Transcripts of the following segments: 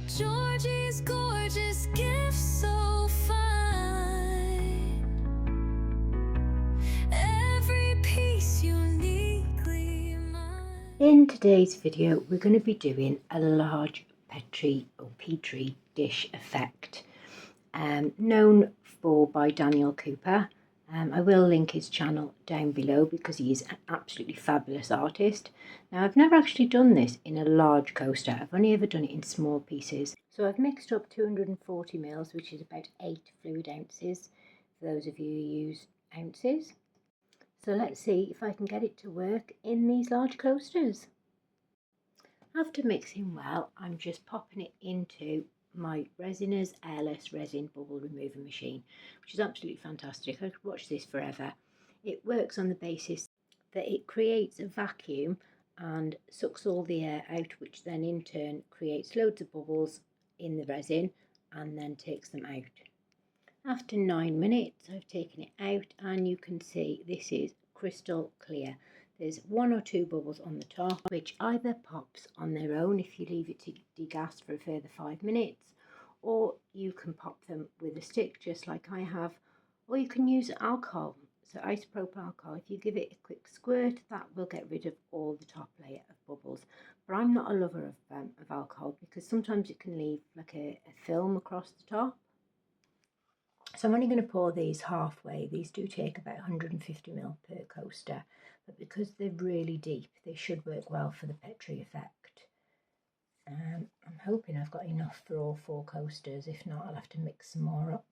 Georgie's gorgeous gifts, so fine. Every piece uniquely mine. In today's video, we're going to be doing a large Petri dish effect, known by Daniel Cooper. I will link his channel down below because he is an absolutely fabulous artist. Now, I've never actually done this in a large coaster. I've only ever done it in small pieces. So I've mixed up 240 mils, which is about 8 fluid ounces, for those of you who use ounces. So let's see if I can get it to work in these large coasters. After mixing well, I'm just popping it into my Resiners airless resin bubble remover machine, which is absolutely fantastic. I could watch this forever. It works on the basis that it creates a vacuum and sucks all the air out, which then in turn creates loads of bubbles in the resin and then takes them out. After 9 minutes, I've taken it out and you can see this is crystal clear. There's 1 or 2 bubbles on the top, which either pops on their own if you leave it to degas for a further 5 minutes, or you can pop them with a stick just like I have, or you can use alcohol. So isopropyl alcohol, if you give it a quick squirt, that will get rid of all the top layer of bubbles. But I'm not a lover of alcohol because sometimes it can leave like a film across the top. So I'm only going to pour these halfway. These do take about 150 ml per coaster, but because they're really deep, they should work well for the Petri effect. I'm hoping I've got enough for all 4 coasters. If not, I'll have to mix some more up.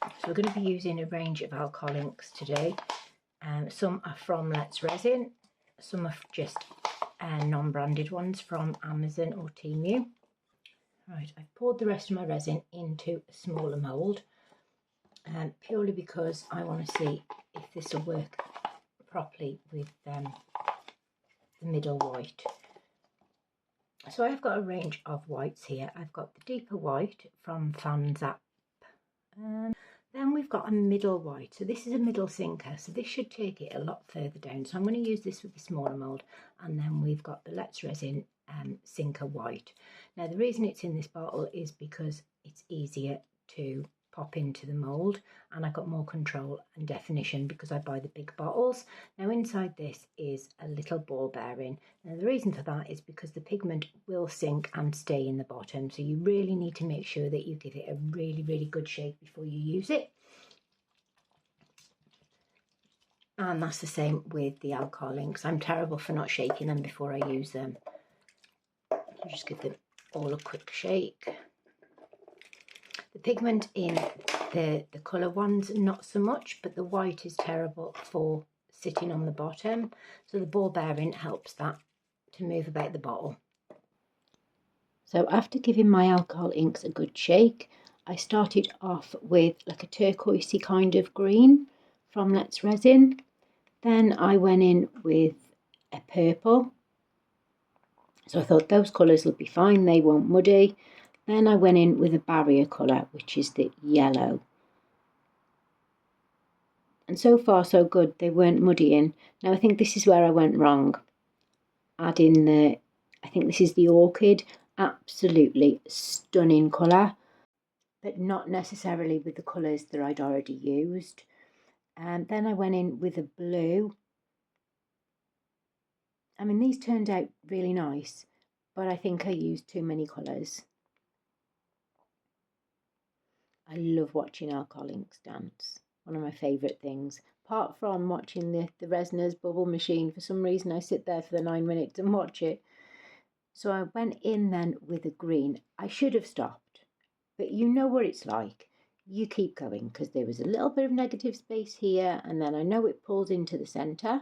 So we're going to be using a range of alcohol inks today. Some are from Let's Resin, some are just non-branded ones from Amazon or Temu. Right, I've poured the rest of my resin into a smaller mould, purely because I want to see if this will work properly with the middle white. So I've got a range of whites here. I've got the deeper white from Fanzap. Then we've got a middle white. So this is a middle sinker. So this should take it a lot further down. So I'm going to use this with the smaller mould. And then we've got the Let's Resin sinker white. Now the reason it's in this bottle is because it's easier to pop into the mould, and I've got more control and definition because I buy the big bottles. Now inside this is a little ball bearing. Now the reason for that is because the pigment will sink and stay in the bottom, so you really need to make sure that you give it a really good shake before you use it. And that's the same with the alcohol inks. I'm terrible for not shaking them before I use them. So just give them all a quick shake. The pigment in the colour ones, not so much, but the white is terrible for sitting on the bottom. So the ball bearing helps that to move about the bottle. So after giving my alcohol inks a good shake, I started off with like a turquoisey kind of green from Let's Resin. Then I went in with a purple. So I thought those colours will be fine, they won't muddy. Then I went in with a barrier colour, which is the yellow. And so far so good, they weren't muddying. Now I think this is where I went wrong. Adding I think this is the orchid, absolutely stunning colour, but not necessarily with the colours that I'd already used. And then I went in with a blue. I mean, these turned out really nice, but I think I used too many colours. I love watching alcohol inks dance. One of my favourite things. Apart from watching the Resiners bubble machine, for some reason I sit there for the 9 minutes and watch it. So I went in then with a green. I should have stopped, but you know what it's like. You keep going because there was a little bit of negative space here, and then I know it pulls into the centre.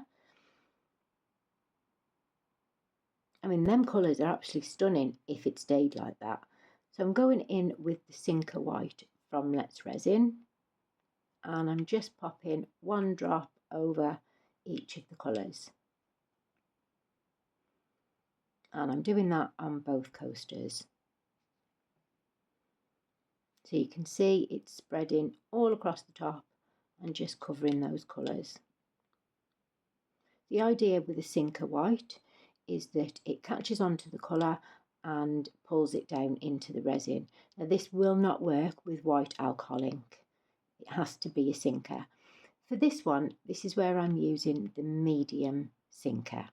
I mean, them colours are absolutely stunning if it stayed like that. So I'm going in with the sinker white from Let's Resin, and I'm just popping 1 drop over each of the colours. And I'm doing that on both coasters. So you can see it's spreading all across the top and just covering those colours. The idea with a sinker white is that it catches onto the colour and pulls it down into the resin. Now this will not work with white alcohol ink. It has to be a sinker. For this one, this is where I'm using the medium sinker.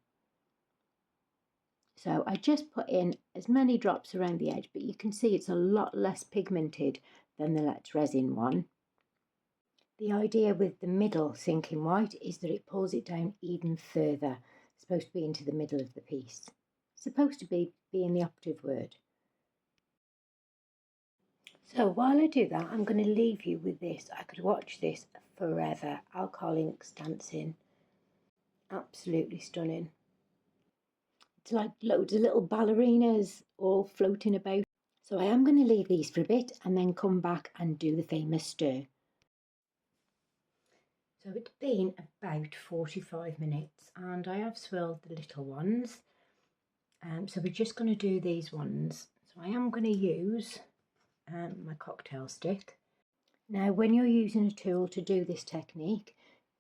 So I just put in as many drops around the edge, but you can see it's a lot less pigmented than the Let's Resin one. The idea with the middle sinking white is that it pulls it down even further. It's supposed to be into the middle of the piece. It's supposed to be being the operative word. So while I do that, I'm going to leave you with this. I could watch this forever. Alcohol inks dancing. Absolutely stunning. It's like loads of little ballerinas all floating about. So I am going to leave these for a bit and then come back and do the famous stir. So it's been about 45 minutes and I have swirled the little ones. So we're just going to do these ones. So I am going to use my cocktail stick. Now when you're using a tool to do this technique,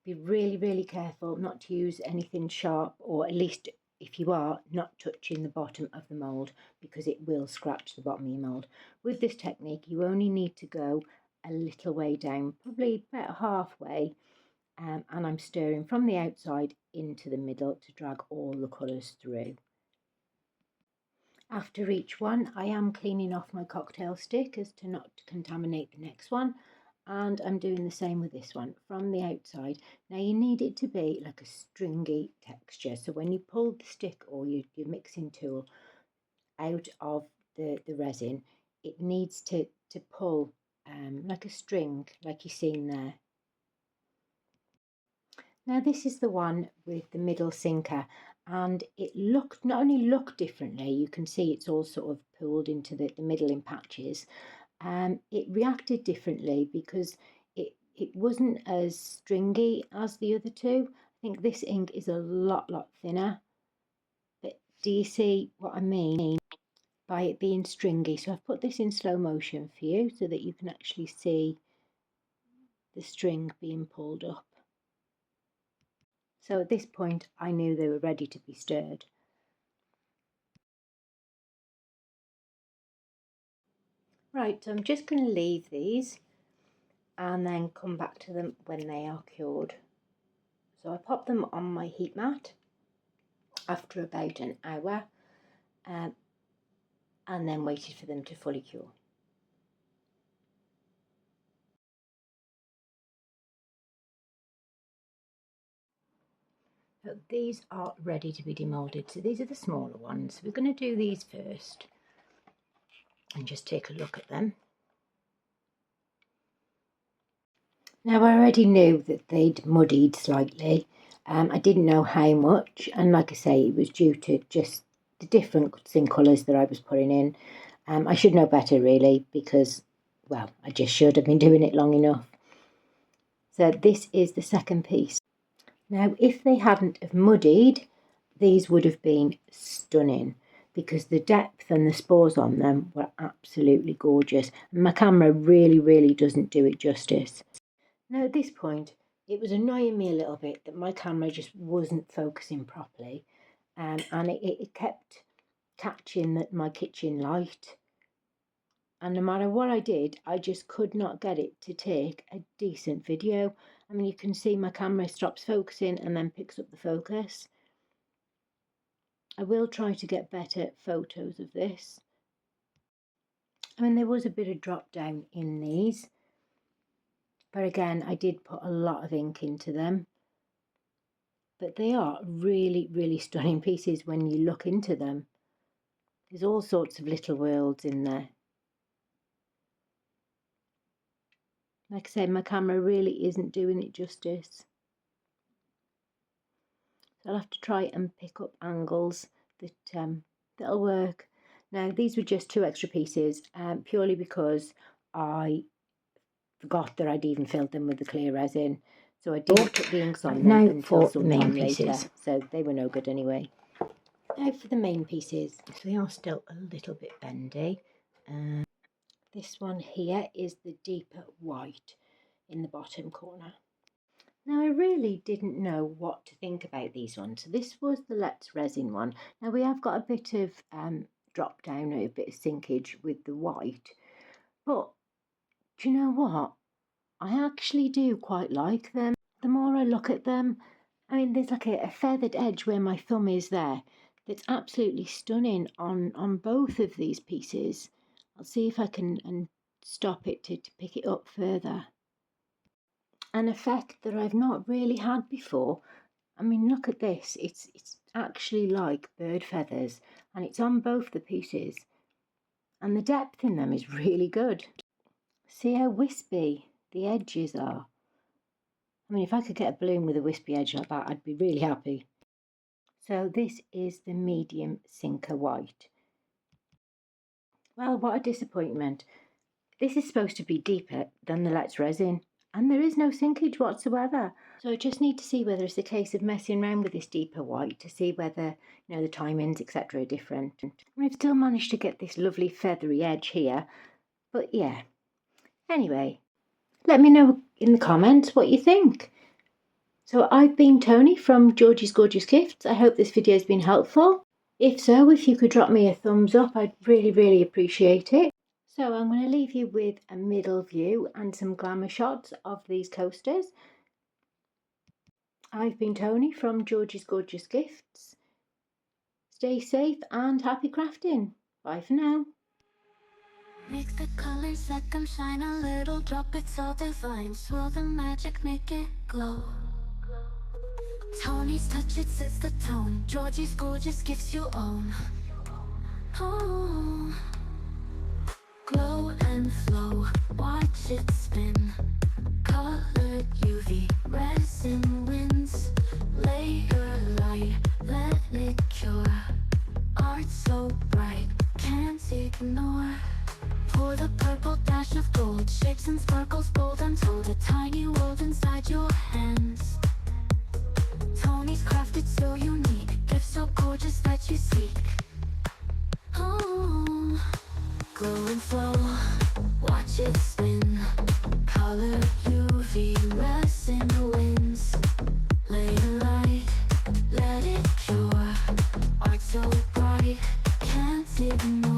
be really careful not to use anything sharp, or at least if you are, not touching the bottom of the mould, because it will scratch the bottom of your mould. With this technique you only need to go a little way down, probably about halfway, and I'm stirring from the outside into the middle to drag all the colours through. After each one I am cleaning off my cocktail stick as to not to contaminate the next one, and I'm doing the same with this one from the outside. Now you need it to be like a stringy texture, so when you pull the stick or your mixing tool out of the resin, it needs to pull like a string, like you've seen there. Now this is the one with the middle sinker, and it looked, not only looked differently, you can see it's all sort of pulled into the middle in patches. It reacted differently because it wasn't as stringy as the other two. I think this ink is a lot thinner. But do you see what I mean by it being stringy? So I've put this in slow motion for you so that you can actually see the string being pulled up. So at this point I knew they were ready to be stirred. Right, so I'm just going to leave these and then come back to them when they are cured. So I pop them on my heat mat after about an hour and then waited for them to fully cure. So these are ready to be demoulded. So these are the smaller ones. We're going to do these first and just take a look at them. Now I already knew that they'd muddied slightly. I didn't know how much, and like I say, it was due to just the difference in colours that I was putting in. I should know better really, because, well, I just should have been doing it long enough. So this is the second piece. Now if they hadn't have muddied, these would have been stunning, because the depth and the spores on them were absolutely gorgeous. And my camera really doesn't do it justice. Now at this point it was annoying me a little bit that my camera just wasn't focusing properly, and it kept catching my kitchen light, and no matter what I did I just could not get it to take a decent video. I mean, you can see my camera stops focusing and then picks up the focus. I will try to get better photos of this. I mean, there was a bit of drop down in these, but again I did put a lot of ink into them. But they are really stunning pieces when you look into them. There's all sorts of little worlds in there. Like I said, my camera really isn't doing it justice. So I'll have to try and pick up angles that'll work. Now these were just 2 extra pieces, purely because I forgot that I'd even filled them with the clear resin. So I didn't put the inks on them until some time later. So they were no good anyway. Now for the main pieces. So they are still a little bit bendy. This one here is the deeper white in the bottom corner. Now I really didn't know what to think about these ones. So this was the Let's Resin one. Now we have got a bit of drop down, a bit of sinkage with the white, but do you know what? I actually do quite like them. The more I look at them, I mean, there's like a feathered edge where my thumb is there. That's absolutely stunning on both of these pieces. I'll see if I can and stop it to pick it up further. An effect that I've not really had before. I mean, look at this. It's actually like bird feathers, and it's on both the pieces. And the depth in them is really good. See how wispy the edges are. I mean, if I could get a balloon with a wispy edge like that, I'd be really happy. So this is the medium Sinker White. Well, what a disappointment. This is supposed to be deeper than the Let's Resin, and there is no sinkage whatsoever. So I just need to see whether it's a case of messing around with this deeper white to see whether, you know, the timings, etc. are different. And we've still managed to get this lovely feathery edge here. But yeah, anyway, let me know in the comments what you think. So I've been Tony from Georgie's Gorgeous Gifts. I hope this video has been helpful. If so, if you could drop me a thumbs up, I'd really appreciate it. So I'm going to leave you with a middle view and some glamour shots of these coasters. I've been Tony from Georgie's Gorgeous Gifts. Stay safe and happy crafting. Bye for now. Make the colors, let them shine a little, drop it's all divine. Swirl the magic, make it glow. Tony's touch, it sets the tone. Georgie's Gorgeous Gifts you own. Oh, glow and flow, watch it spin. Colored UV, resin wins. Layer light, let it cure. Art so bright, can't ignore. Pour the purple dash of gold, shapes and sparkles bold untold. A tiny world inside your hands. Tony's crafted so unique, gifts so gorgeous that you seek. Oh, glow and flow, watch it spin. Color UV, resin wins. Layer light, let it cure. Art so bright, can't ignore.